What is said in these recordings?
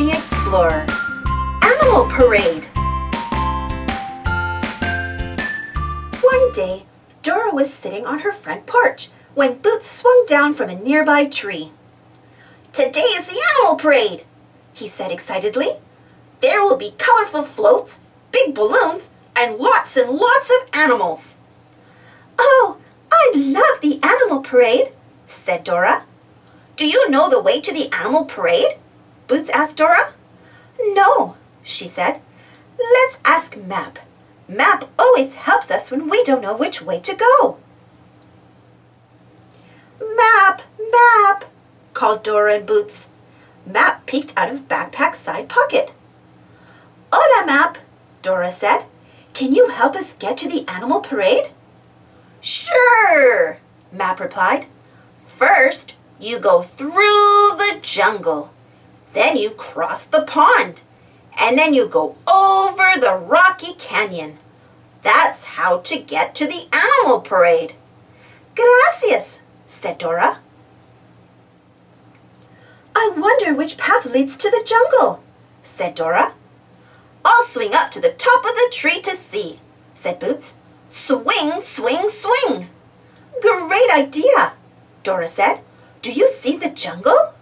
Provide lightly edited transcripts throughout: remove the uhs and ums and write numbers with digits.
the Explorer. Animal Parade. One day, Dora was sitting on her front porch when Boots swung down from a nearby tree. "Today is the Animal Parade," he said excitedly. "There will be colorful floats, big balloons, and lots of animals." "Oh, I love the Animal Parade," said Dora. "Do you know the way to the Animal Parade?" Boots asked Dora. "No," she said. "Let's ask Map. Map always helps us when we don't know which way to go." "Map, Map," called Dora and Boots. Map peeked out of backpack's side pocket. "Hola, Map," Dora said. "Can you help us get to the Animal Parade?" "Sure," Map replied. "First, you go through the jungle. Then you cross the pond. And then you go over the rocky canyon. That's how to get to the Animal Parade." "Gracias," said Dora. "I wonder which path leads to the jungle," said Dora. "I'll swing up to the top of the tree to see," said Boots. "Swing, swing, swing." "Great idea," Dora said. "Do you see the jungle?"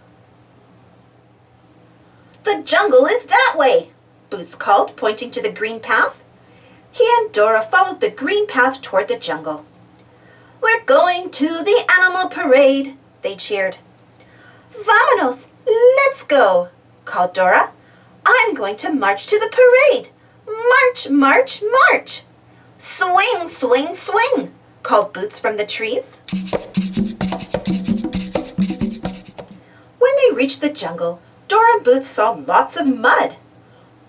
"The jungle is that way," Boots called, pointing to the green path. He and Dora followed the green path toward the jungle. "We're going to the Animal Parade," they cheered. "Vámonos, let's go," called Dora. "I'm going to march to the parade. March, march, march." "Swing, swing, swing," called Boots from the trees. When they reached the jungle, Dora and Boots saw lots of mud.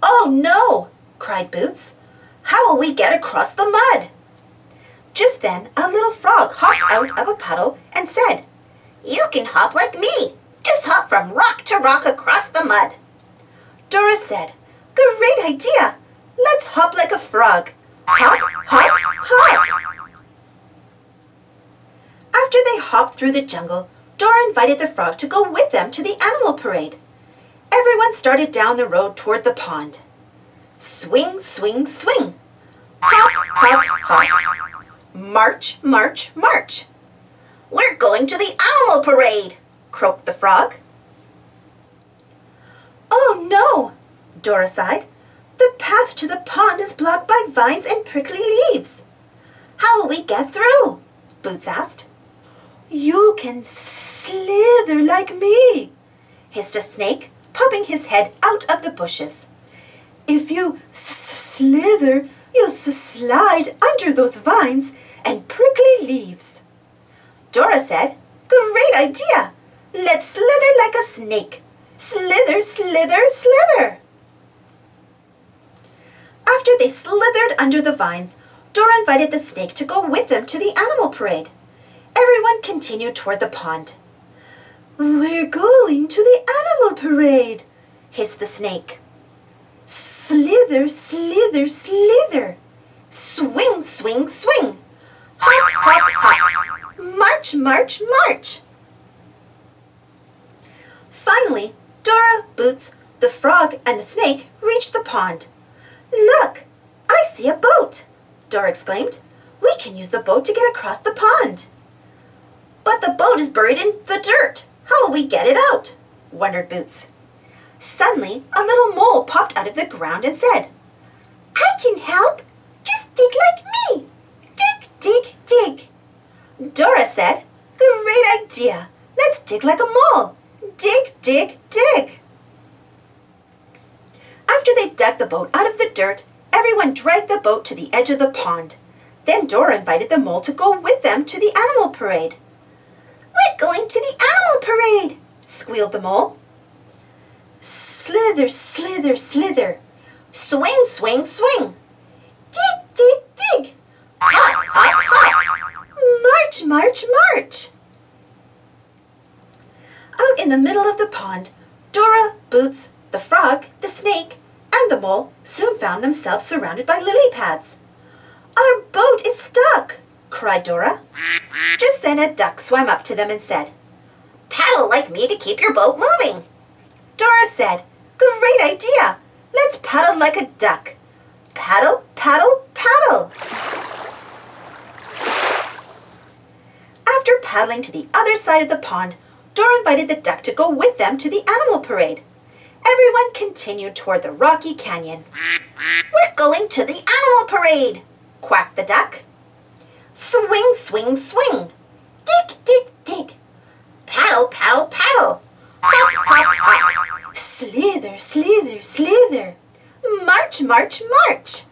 "Oh no!" cried Boots. "How will we get across the mud?" Just then, a little frog hopped out of a puddle and said, "You can hop like me. Just hop from rock to rock across the mud." Dora said, "Great idea. Let's hop like a frog. Hop, hop, hop." After they hopped through the jungle, Dora invited the frog to go with them to the Animal Parade. Everyone started down the road toward the pond. Swing, swing, swing. Hop, hop, hop. March, march, march. "We're going to the Animal Parade," croaked the frog. "Oh no," Dora sighed. "The path to the pond is blocked by vines and prickly leaves." "How will we get through?" Boots asked. "You can slither like me," hissed a snake, popping his head out of the bushes. "If you slither, you'll slide under those vines and prickly leaves." Dora said, "Great idea. Let's slither like a snake. Slither, slither, slither." After they slithered under the vines, Dora invited the snake to go with them to the Animal Parade. Everyone continued toward the pond. "We're going to the Animal Parade," hissed the snake. "Slither, slither, slither. Swing, swing, swing. Hop, hop, hop. March, march, march." Finally, Dora, Boots, the frog, and the snake reached the pond. "Look, I see a boat," Dora exclaimed. "We can use the boat to get across the pond." "But the boat is buried in the dirt. How will we get it out?" wondered Boots. Suddenly, a little mole popped out of the ground and said, "I can help. Just dig like me. Dig, dig, dig." Dora said, "Great idea. Let's dig like a mole. Dig, dig, dig." After they dug the boat out of the dirt, everyone dragged the boat to the edge of the pond. Then Dora invited the mole to go with them to the Animal Parade. "We're going to the Animal Parade," squealed the mole. "Slither, slither, slither. Swing, swing, swing. Dig, dig, dig. Hop, hop, hop. March, march, march." Out in the middle of the pond, Dora, Boots, the frog, the snake, and the mole soon found themselves surrounded by lily pads. "Our boat is stuck," cried Dora. Just then a duck swam up to them and said, "Paddle like me to keep your boat moving." Dora said, Great idea! Let's paddle like a duck. Paddle, paddle, paddle. After paddling to the other side of the pond, Dora invited the duck to go with them to the animal parade. Everyone continued toward the rocky canyon. We're going to the animal parade, quacked the duck. Swing, swing, swing. Dig, dig, dig. Paddle, paddle, paddle. Hop, hop, hop. Slither, slither, slither. March, march, march.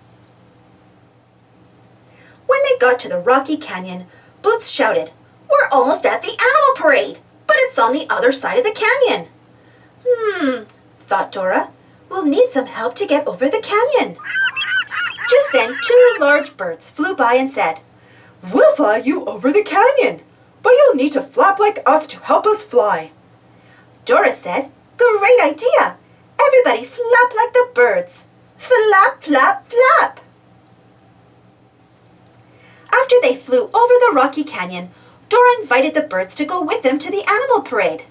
When they got to the rocky canyon, Boots shouted, We're almost at the animal parade, but it's on the other side of the canyon. Thought Dora. We'll need some help to get over the canyon. Just then, two large birds flew by and said, We'll fly you over the canyon, but you'll need to flap like us to help us fly. Dora said, Great idea! Everybody flap like the birds. Flap, flap, flap. After they flew over the rocky canyon, Dora invited the birds to go with them to the animal parade.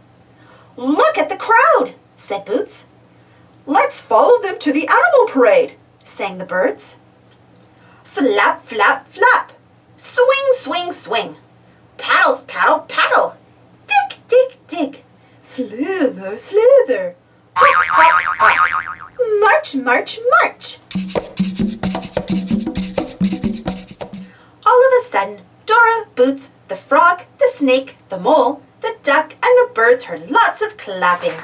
Look at the crowd, said Boots. Let's follow them to the animal parade, sang the birds. Flap, flap, flap. Swing, swing, swing. Paddle, paddle, paddle. Dig, dig, dig. Slither, slither. Hop, hop, hop. March, march, march. All of a sudden, Dora, Boots, the frog, the snake, the mole, the duck, and the birds heard lots of clapping.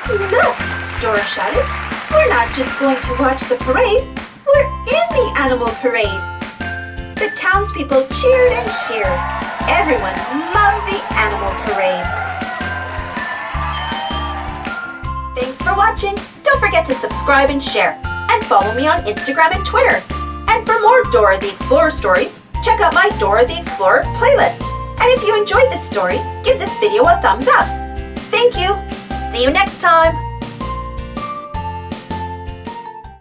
Look, Dora shouted. We're not just going to watch the parade. We're in the animal parade. The townspeople cheered and cheered. Everyone loved the animal parade. Thanks for watching. Don't forget to subscribe and share. And follow me on Instagram and Twitter. And for more Dora the Explorer stories, check out my Dora the Explorer playlist. And if you enjoyed this story, give this video a thumbs up. Thank you. See you next time.